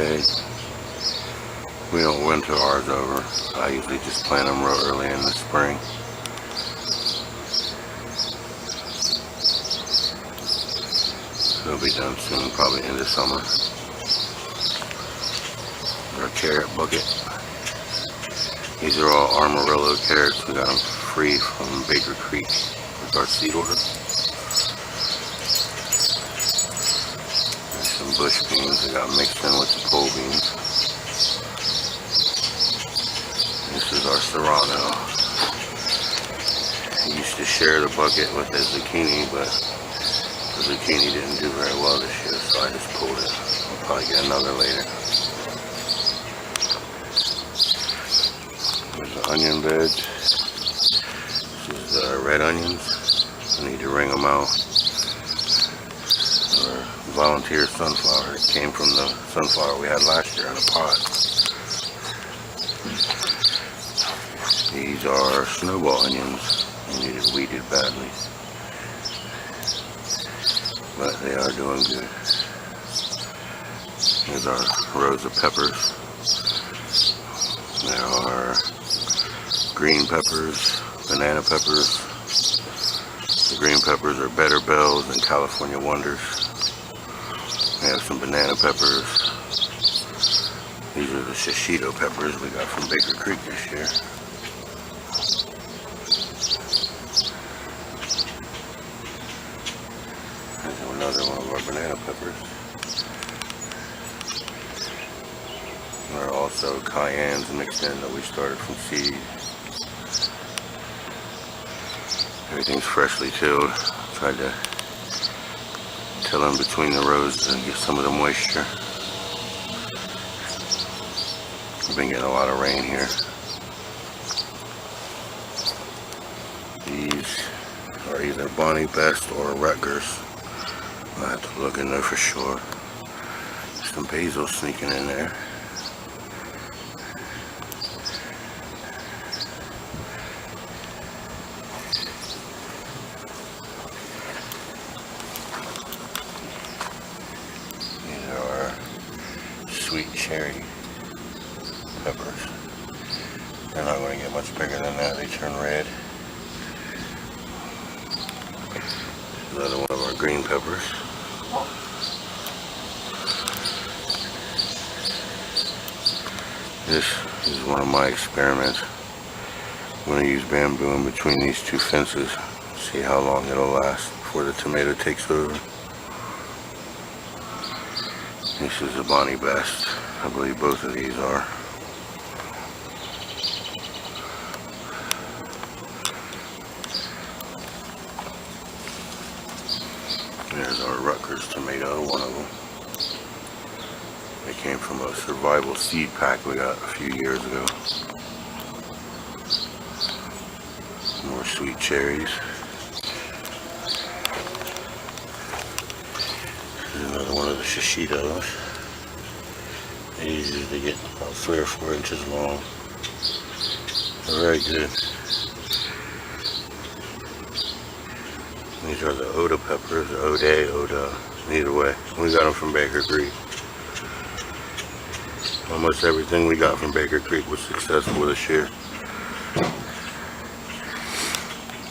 bed. We don't winter ours over. I usually just plant them real early in the spring. It'll be done soon, probably end of summer. Our carrot bucket. These are all Amarillo carrots. We got them free from Baker Creek with our seed order. There's some bush beans I got mixed in with the pole beans. This is our Serrano. I used to share the bucket with the zucchini, but the zucchini didn't do very well this year, so I just pulled it. I'll probably get another later. There's the onion bed. This is red onions. I need to wring them out. Or volunteer sunflower. It came from the sunflower we had last year in a pot. These are snowball onions. I needed weeded badly, but they are doing good. Here's our rows of peppers. There are green peppers, banana peppers. The green peppers are Better Bells and California Wonders. We have some banana peppers. These are the shishito peppers we got from Baker Creek this year. There's another one of our banana peppers. There are also cayennes mixed in that we started from seed. Everything's freshly tilled. Tried to till in between the rows to get some of the moisture. We've been getting a lot of rain here. These are either Bonnie Best or Rutgers. I'll have to look in there for sure. Some basil sneaking in there. These are sweet cherry peppers. They're not going to get much bigger than that. They turn red. Another one of our green peppers. This is one of my experiments. I'm going to use bamboo in between these two fences. See how long it'll last before the tomato takes over. This is a Bonnie Best. I believe both of these are. There's our Rutgers tomato, one of them. They came from a survival seed pack we got a few years ago. More sweet cherries. Here's another one of the shishitos. These usually get about 3 or 4 inches long. They're very good. These are the Oda peppers, Oda, either way. We got them from Baker Creek. Almost everything we got from Baker Creek was successful this year.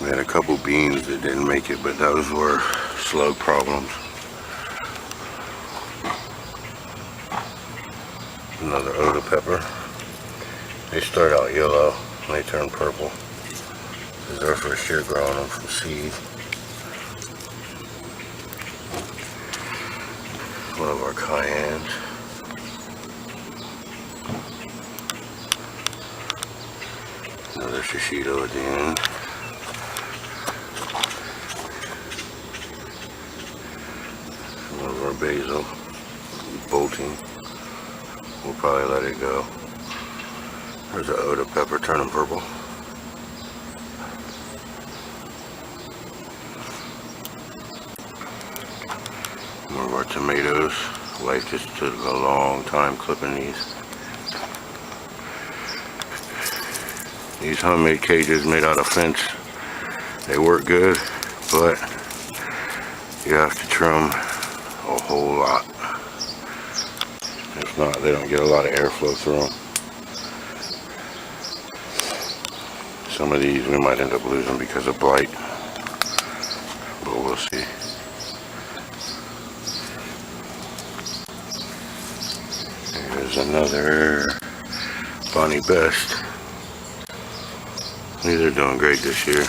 We had a couple beans that didn't make it, but those were slug problems. Another Oda pepper. They start out yellow and they turn purple. This is our first year growing them from seed. One of our cayennes. Another shishito at the end. One of our basil bolting. We'll probably let it go. There's an Oda pepper turning purple. More of our tomatoes. Life just took a long time clipping these. These homemade cages made out of fence, they work good, but you have to trim a whole lot. If not, they don't get a lot of airflow through them. Some of these we might end up losing because of blight, but we'll see. Here's another Bonnie Best. These are doing great this year.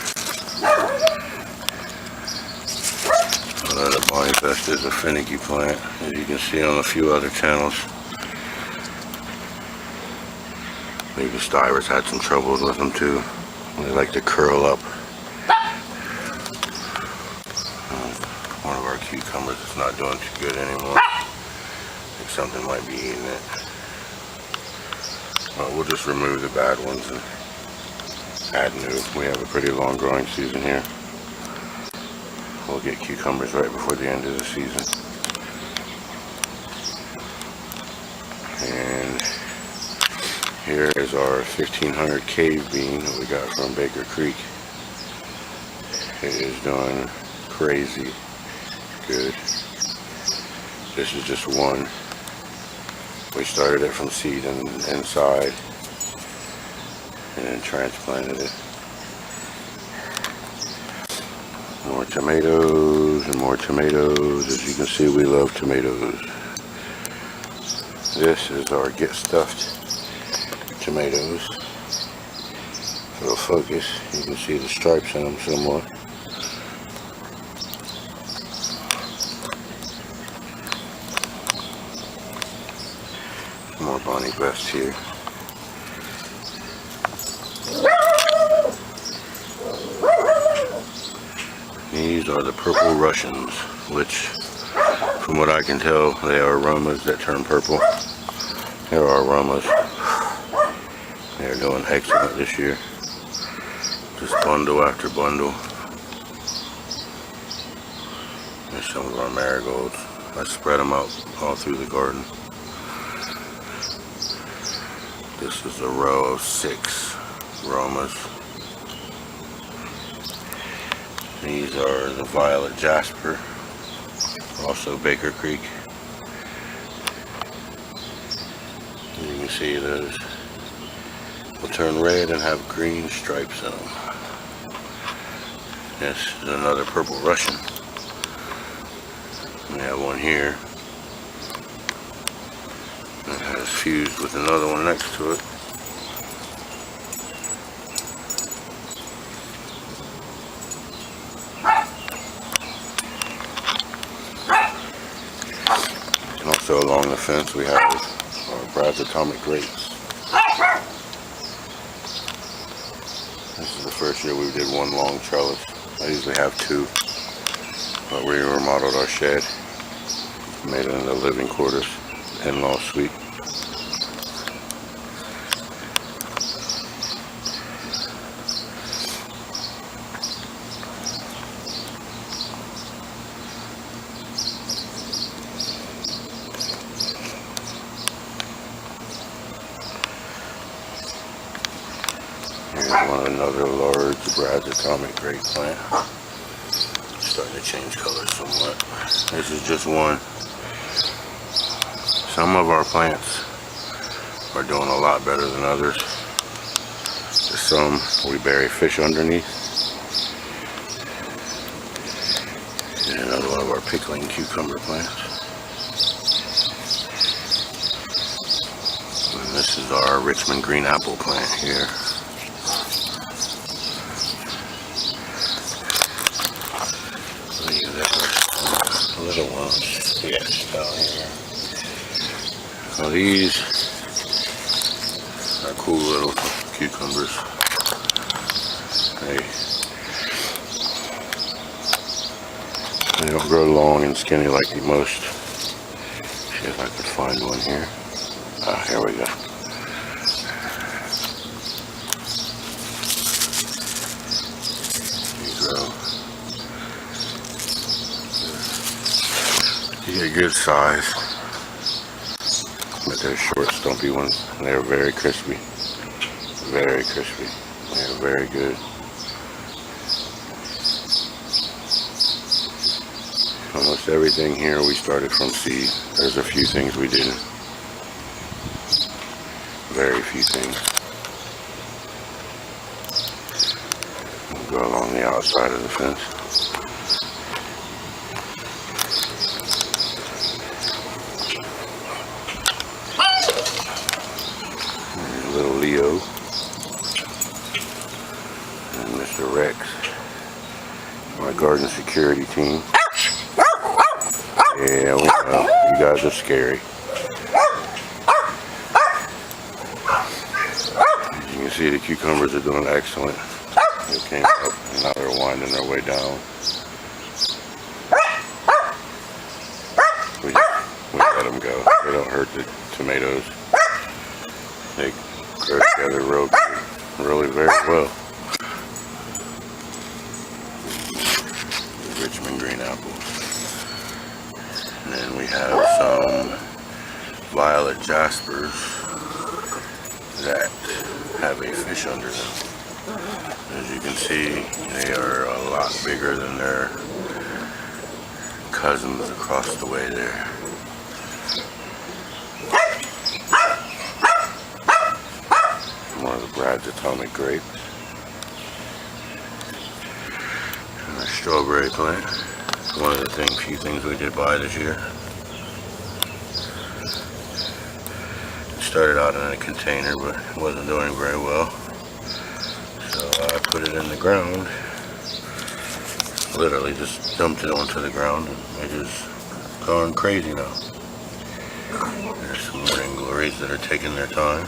The Bonnie Best is a finicky plant, as you can see on a few other channels. Maybe Styrus had some troubles with them too. They like to curl up. One of our cucumbers is not doing too good anymore. I think something might be eating it. Well, we'll just remove the bad ones and add new. We have a pretty long growing season here. We'll get cucumbers right before the end of the season. And here is our 1500 cave bean that we got from Baker Creek. It is doing crazy good. This is just one. We started it from seed and inside and then transplanted it. More tomatoes and more tomatoes. As you can see, we love tomatoes. This is our Get Stuffed tomatoes. If it'll focus, you can see the stripes in them somewhat. More Bonnie Best here. These are the Purple Russians, which, from what I can tell, they are aromas that turn purple. There are aromas. They're doing excellent this year. Just bundle after bundle. There's some of our marigolds. I spread them out all through the garden. This is a row of 6 aromas. These are the Violet Jasper, also Baker Creek. As you can see, those will turn red and have green stripes in them. This is another Purple Russian. We have one here that has fused with another one next to it. And also along the fence we have our Brad's Atomic Grapes. This is the first year we did one long trellis. I usually have 2, but we remodeled our shed, made it into living quarters, in-law suite. Here's another large Brad's Atomic Grape plant. Starting to change colors somewhat. This is just one. Some of our plants are doing a lot better than others. There's some we bury fish underneath. And another one of our pickling cucumber plants. And this is our Richmond green apple plant here. Little ones, yes, down here. Now these are cool little cucumbers. They don't grow long and skinny like the most. See if I could find one here. Ah, here we go. You get a good size, but they're short, stumpy ones. They're very crispy, very crispy. They're very good. Almost everything here we started from seed. There's a few things we didn't. very few things. We'll go along the outside of the fence. There's little Leo and Mr. Rex, my garden security team. Yeah, we know. You guys are scary. As you can see, the cucumbers are doing excellent. They came up and now they're winding their way down. We let them go. They don't hurt the tomatoes. They grow together really very well. Richmond green apples. And then we have some violet jaspers that have a fish under them. As you can see, they are a lot bigger than their cousins across the way there. More of the Brad's Atomic grapes. And a strawberry plant. One of the few things we did buy this year. It started out in a container, but it wasn't doing very well. So I put it in the ground. Literally just dumped it onto the ground, and it is going crazy now. There's some morning glories that are taking their time.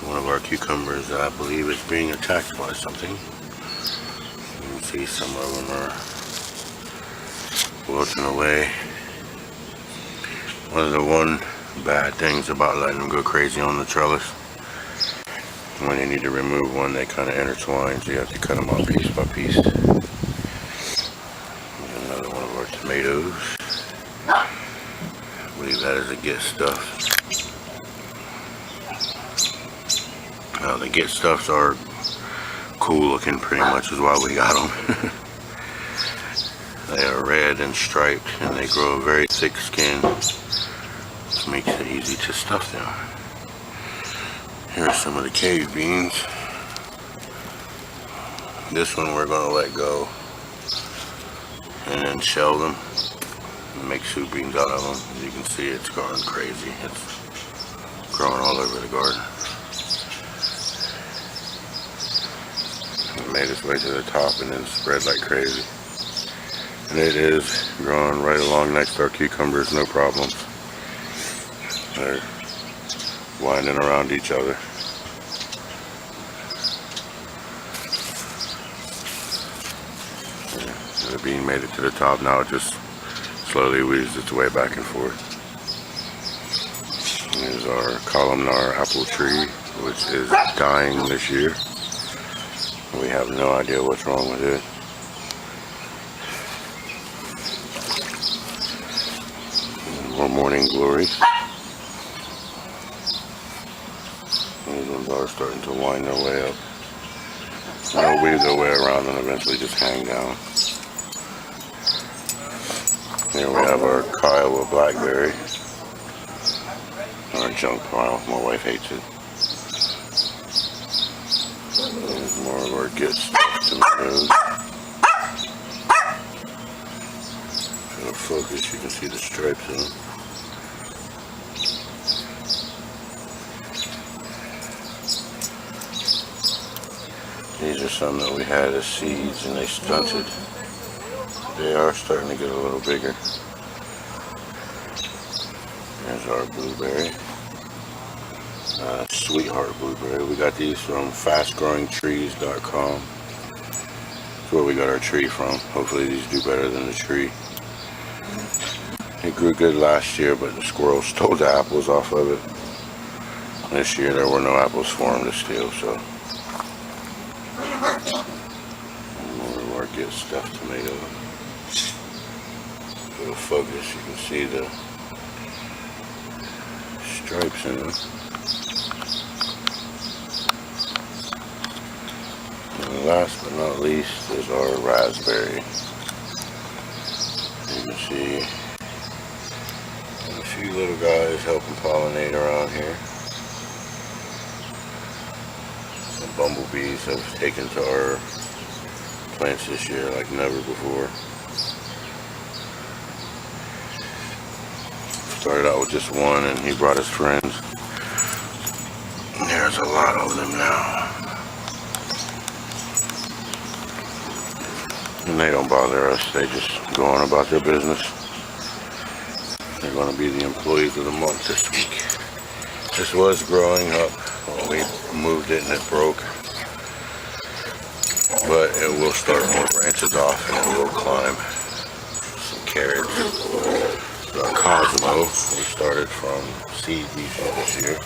One of our cucumbers, I believe, is being attacked by something. You can see some of them are wilting away. One of the bad things about letting them go crazy on the trellis, when you need to remove one, they kind of intertwine, so you have to cut them off piece by piece. There's another one of our tomatoes. I believe that is a Get Stuff. The Get Stuffs are cool looking, pretty much is why we got them. They are red and striped, and they grow a very thick skin, which makes it easy to stuff them. Here are some of the cave beans. This one we're going to let go and then shell them and make soup beans out of them. As you can see, it's growing crazy. It's growing all over the garden. It made its way to the top and then spread like crazy. And it is growing right along next to our cucumbers, no problems. They're winding around each other. The bean made it to the top. Now it just slowly weaves its way back and forth. Here's our columnar apple tree, which is dying this year. We have no idea what's wrong with it. More morning glories. These ones are starting to wind their way up. They'll weave their way around and eventually just hang down. Here we have our Kiowa blackberry. Our junk pile. My wife hates it. There's more of our Get Stuff tomatoes. If I focus, you can see the stripes in them. These are some that we had as seeds and they stunted. They are starting to get a little bigger. There's our blueberry. Sweetheart blueberry. We got these from fastgrowingtrees.com. That's where we got our tree from. Hopefully these do better than the tree. It grew good last year, but the squirrels stole the apples off of it. This year there were no apples for them to steal, so. More of our Get Stuff tomato. For the focus, you can see the stripes in them. And last but not least is our raspberry. You can see few little guys helping pollinate around here. The bumblebees have taken to our plants this year like never before. Started out with just one and he brought his friends. There's a lot of them now. And they don't bother us, they just go on about their business. They're going to be the employees of the month this week. This was growing up when we moved it and it broke. But it will start more branches off and it will climb. Some carrots. Cosmo, we started from seed this year.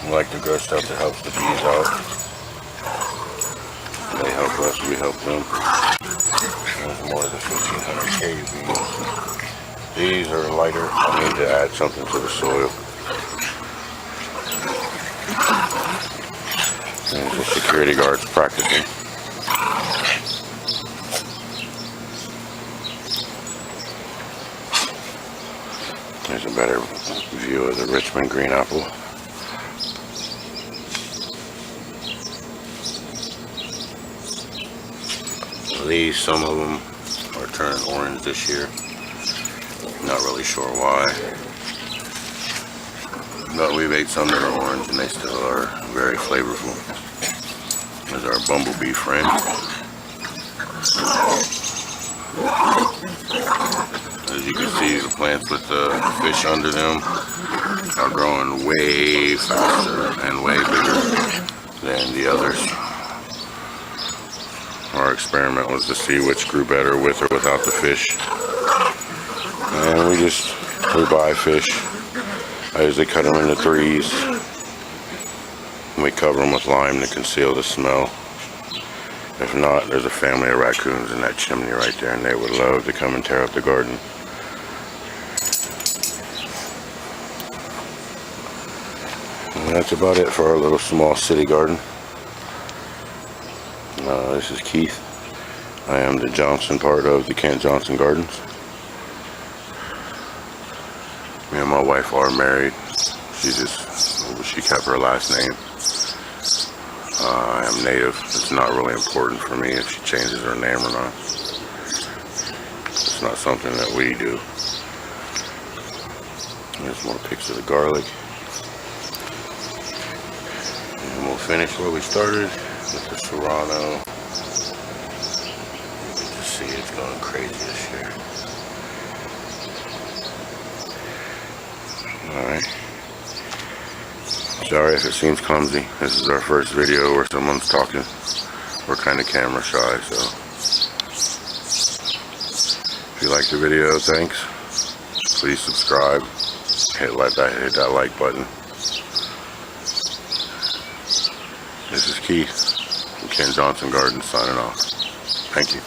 We like to grow stuff that helps the bees out. They help us, we help them. There's more of the 1500 cave bees. These are lighter. I need to add something to the soil. There's the security guards practicing. There's a better view of the Richmond green apple. These, some of them are turning orange this year. Not really sure why. But we've ate some that are orange and they still are very flavorful. There's our bumblebee friend. As you can see, the plants with the fish under them are growing way faster and way bigger than the others. Our experiment was to see which grew better with or without the fish. And we buy fish. I usually cut them into threes. And we cover them with lime to conceal the smell. If not, there's a family of raccoons in that chimney right there, and they would love to come and tear up the garden. And that's about it for our little small city garden. This is Keith. I am the Johnson part of the Kent Johnson Gardens. Me and my wife are married. She kept her last name. I am native. It's not really important for me if she changes her name or not. It's not something that we do. There's more pics of the garlic. And we'll finish where we started with the serrano. You can just see it's going crazy this year. Alright. Sorry if it seems clumsy. This is our first video where someone's talking. We're kind of camera shy, so. If you like the video, thanks. Please subscribe. Hit that like button. This is Keith from Kent Johnson Gardens signing off. Thank you.